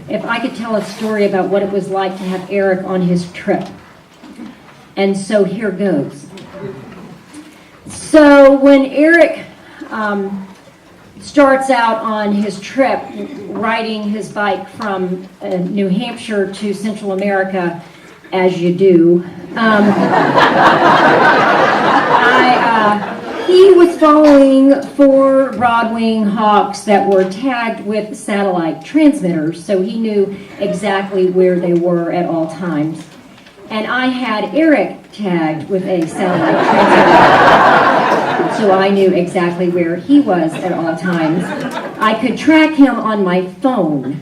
if I could tell a story about what it was like to have Eric on his trip. And so here goes. So when Eric starts out on his trip, riding his bike from New Hampshire to Central America, as you do, he was following 4 broadwing hawks that were tagged with satellite transmitters, so he knew exactly where they were at all times. And I had Eric tagged with a satellite transmitter, so I knew exactly where he was at all times. I could track him on my phone,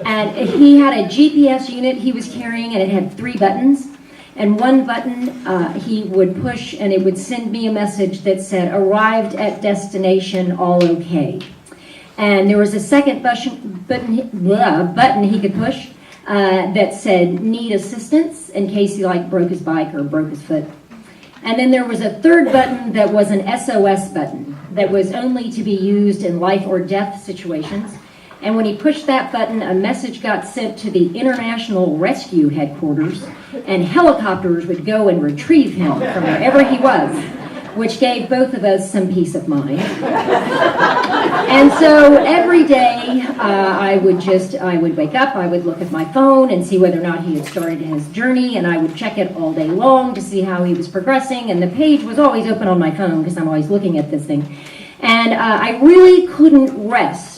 and he had a GPS unit he was carrying, and it had 3 buttons. And one button he would push, and it would send me a message that said, "Arrived at destination, all okay." And there was a second button he could push that said, "Need assistance," in case he broke his bike or broke his foot. And then there was a third button that was an SOS button that was only to be used in life or death situations. And when he pushed that button, a message got sent to the International Rescue Headquarters, and helicopters would go and retrieve him from wherever he was, which gave both of us some peace of mind. And so every day I would wake up, I would look at my phone and see whether or not he had started his journey, and I would check it all day long to see how he was progressing, and the page was always open on my phone because I'm always looking at this thing. And I really couldn't rest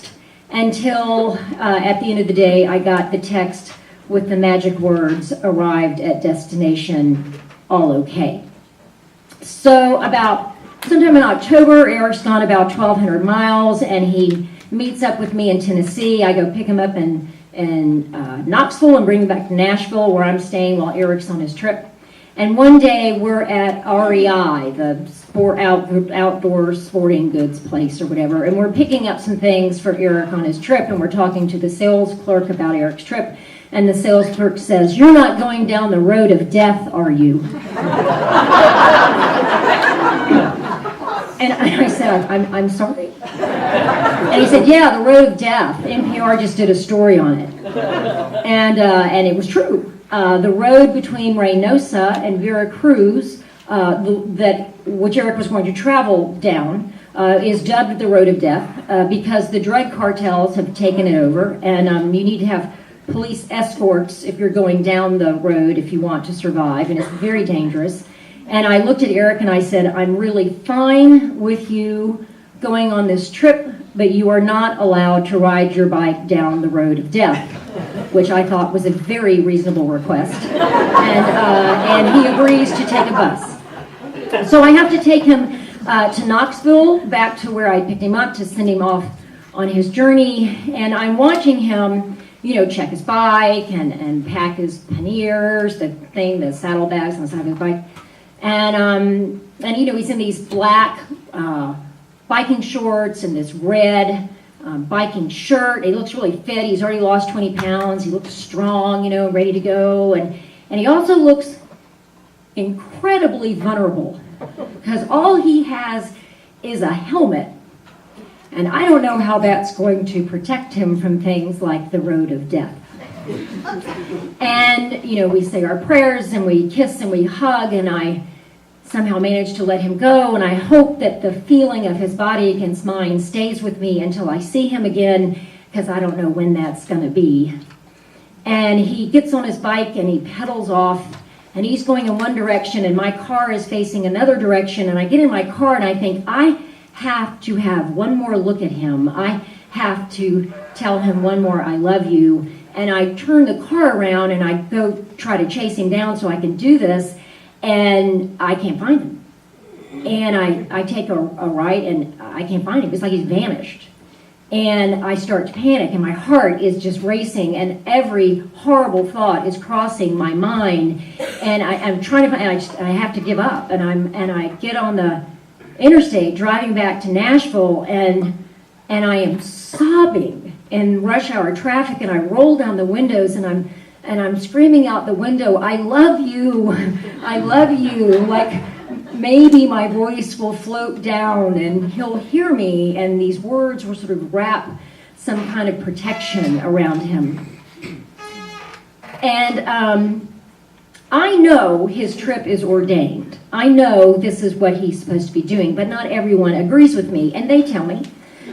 until at the end of the day I got the text with the magic words, "Arrived at destination, all okay." So about sometime in October, Eric's gone about 1,200 miles, and he meets up with me in Tennessee. I go pick him up in Knoxville and bring him back to Nashville, where I'm staying while Eric's on his trip. And one day we're at REI, the outdoor sporting goods place or whatever, and we're picking up some things for Eric on his trip, and we're talking to the sales clerk about Eric's trip, and the sales clerk says, "You're not going down the road of death, are you?" And I said, I'm sorry? And he said, "Yeah, the road of death. NPR just did a story on it." And it was true. The road between Reynosa and Veracruz, which Eric was going to travel down, is dubbed the road of death because the drug cartels have taken it over, and you need to have police escorts if you're going down the road if you want to survive, and it's very dangerous. And I looked at Eric and I said, "I'm really fine with you going on this trip, but you are not allowed to ride your bike down the road of death," which I thought was a very reasonable request. And he agrees to take a bus. So I have to take him to Knoxville, back to where I picked him up to send him off on his journey. And I'm watching him, check his bike and pack his panniers, the saddlebags on the side of his bike. And he's in these black biking shorts and this red biking shirt. He looks really fit. He's already lost 20 pounds. He looks strong, ready to go. And he also looks incredibly vulnerable because all he has is a helmet. And I don't know how that's going to protect him from things like the road of death. And, we say our prayers and we kiss and we hug, and I somehow manage to let him go, and I hope that the feeling of his body against mine stays with me until I see him again, because I don't know when that's going to be. And he gets on his bike and he pedals off, and he's going in one direction and my car is facing another direction, and I get in my car and I think, I have to have one more look at him. I have to tell him one more "I love you." And I turn the car around and I go try to chase him down so I can do this, and I can't find him. And I take a right and I can't find him. It's like he's vanished. And I start to panic, and my heart is just racing, and every horrible thought is crossing my mind. And I'm trying to find, I have to give up. And I get on the interstate driving back to Nashville, and I am sobbing in rush hour traffic, and I roll down the windows and I'm screaming out the window, "I love you, I love you," like maybe my voice will float down and he'll hear me, and these words will sort of wrap some kind of protection around him. And I know his trip is ordained. I know this is what he's supposed to be doing, but not everyone agrees with me, and they tell me.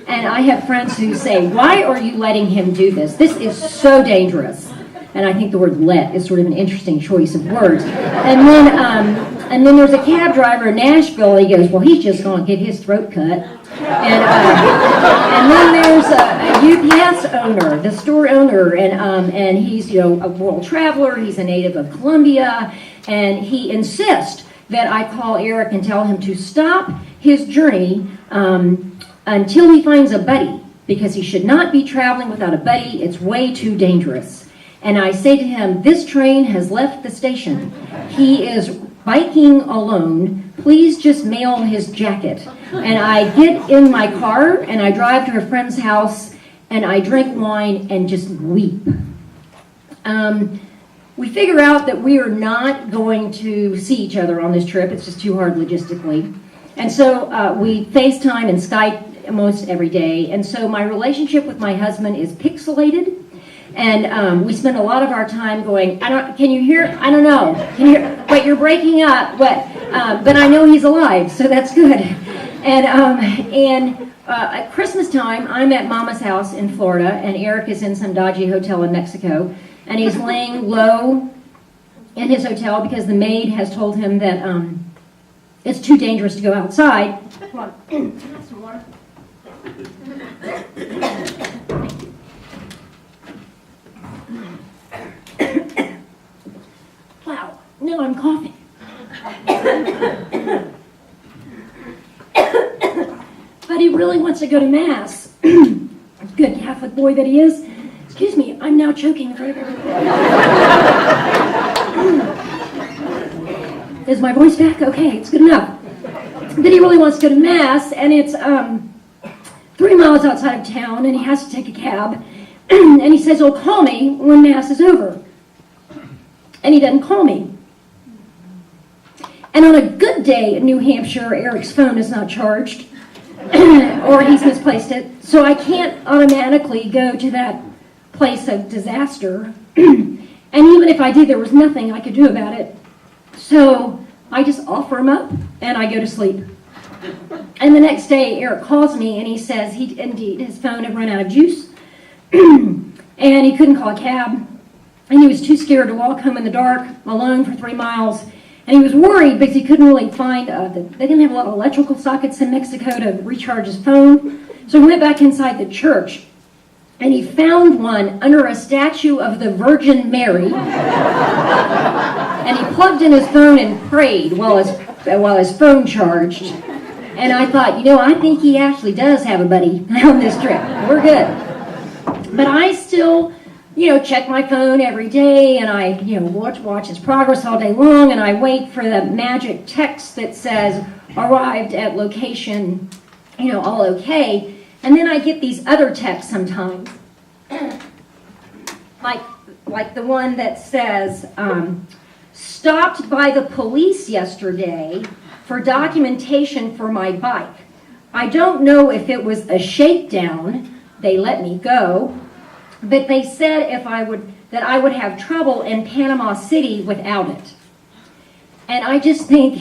And I have friends who say, why are you letting him do this? This is so dangerous. And I think the word let is sort of an interesting choice of words. And then there's a cab driver in Nashville, he goes, well, he's just going to get his throat cut. And then there's a UPS owner, the store owner, and he's, a world traveler, he's a native of Colombia, and he insists that I call Eric and tell him to stop his journey until he finds a buddy, because he should not be traveling without a buddy. It's way too dangerous. And I say to him, this train has left the station. He is biking alone. Please just mail his jacket. And I get in my car and I drive to a friend's house and I drink wine and just weep. We figure out that we are not going to see each other on this trip. It's just too hard logistically. And so we FaceTime and Skype almost every day. And so my relationship with my husband is pixelated. And we spend a lot of our time going, can you hear? I don't know. Can you hear? Wait, you're breaking up. What? But I know he's alive, so that's good. And at Christmas time, I'm at Mama's house in Florida, and Eric is in some dodgy hotel in Mexico. And he's laying low in his hotel because the maid has told him that it's too dangerous to go outside. Come on. Can I have some water? Wow, no, I'm coughing. But he really wants to go to Mass. Good Catholic boy that he is. Excuse me, I'm now choking. Is my voice back? Okay, it's good enough. But he really wants to go to Mass, and it's 3 miles outside of town, and he has to take a cab. And he says, oh, call me when Mass is over. And he doesn't call me. And on a good day in New Hampshire, Eric's phone is not charged, or he's misplaced it, so I can't automatically go to that place of disaster. And even if I did, there was nothing I could do about it. So I just offer him up, and I go to sleep. And the next day, Eric calls me, and he says his phone had run out of juice, and he couldn't call a cab, and he was too scared to walk home in the dark alone for 3 miles. And he was worried because he couldn't really find, they didn't have a lot of electrical sockets in Mexico to recharge his phone. So he went back inside the church, and he found one under a statue of the Virgin Mary. And he plugged in his phone and prayed while his phone charged. And I thought, I think he actually does have a buddy on this trip. We're good. But I still, check my phone every day, and I, watch his progress all day long, and I wait for the magic text that says, arrived at location, all okay. And then I get these other texts sometimes, like the one that says, stopped by the police yesterday for documentation for my bike. I don't know if it was a shakedown. They let me go. But they said that I would have trouble in Panama City without it. And I just think,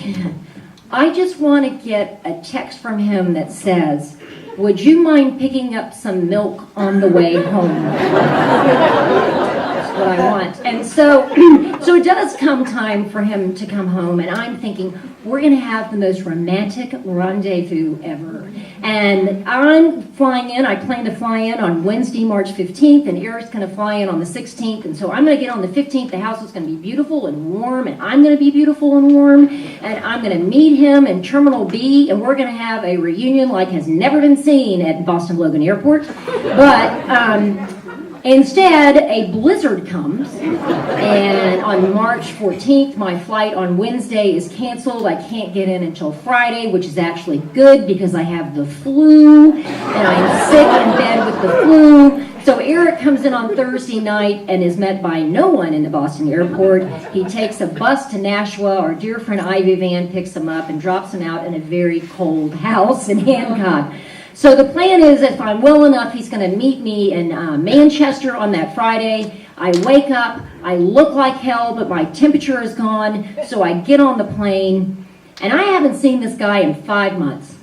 I just want to get a text from him that says, would you mind picking up some milk on the way home? That's what I want. And so it does come time for him to come home, and I'm thinking, we're going to have the most romantic rendezvous ever. And I'm flying in. I plan to fly in on Wednesday, March 15th, and Eric's going to fly in on the 16th. And so I'm going to get on the 15th. The house is going to be beautiful and warm, and I'm going to be beautiful and warm. And I'm going to meet him in Terminal B, and we're going to have a reunion like has never been seen at Boston Logan Airport. But instead, a blizzard comes, and on March 14th, my flight on Wednesday is canceled. I can't get in until Friday, which is actually good because I have the flu, and I'm sick in bed with the flu. So Eric comes in on Thursday night and is met by no one in the Boston airport. He takes a bus to Nashua. Our dear friend Ivy Van picks him up and drops him out in a very cold house in Hancock. So the plan is, if I'm well enough, he's going to meet me in Manchester on that Friday. I wake up, I look like hell, but my temperature is gone, so I get on the plane, and I haven't seen this guy in 5 months.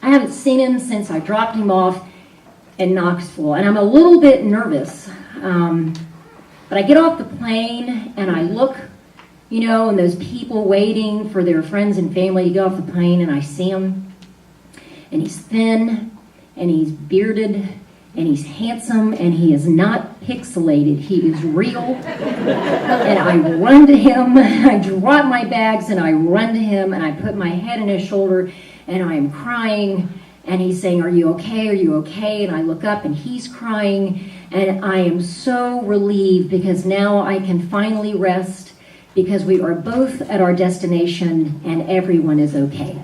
I haven't seen him since I dropped him off in Knoxville, and I'm a little bit nervous. But I get off the plane, and I look, you know, and those people waiting for their friends and family to get off the plane, and I see him, and he's thin, and he's bearded, and he's handsome, and he is not pixelated. He is real. And I run to him, I drop my bags, and I run to him, and I put my head on his shoulder, and I am crying, and he's saying, "Are you okay? Are you okay?" And I look up, and he's crying, and I am so relieved because now I can finally rest because we are both at our destination, and everyone is okay.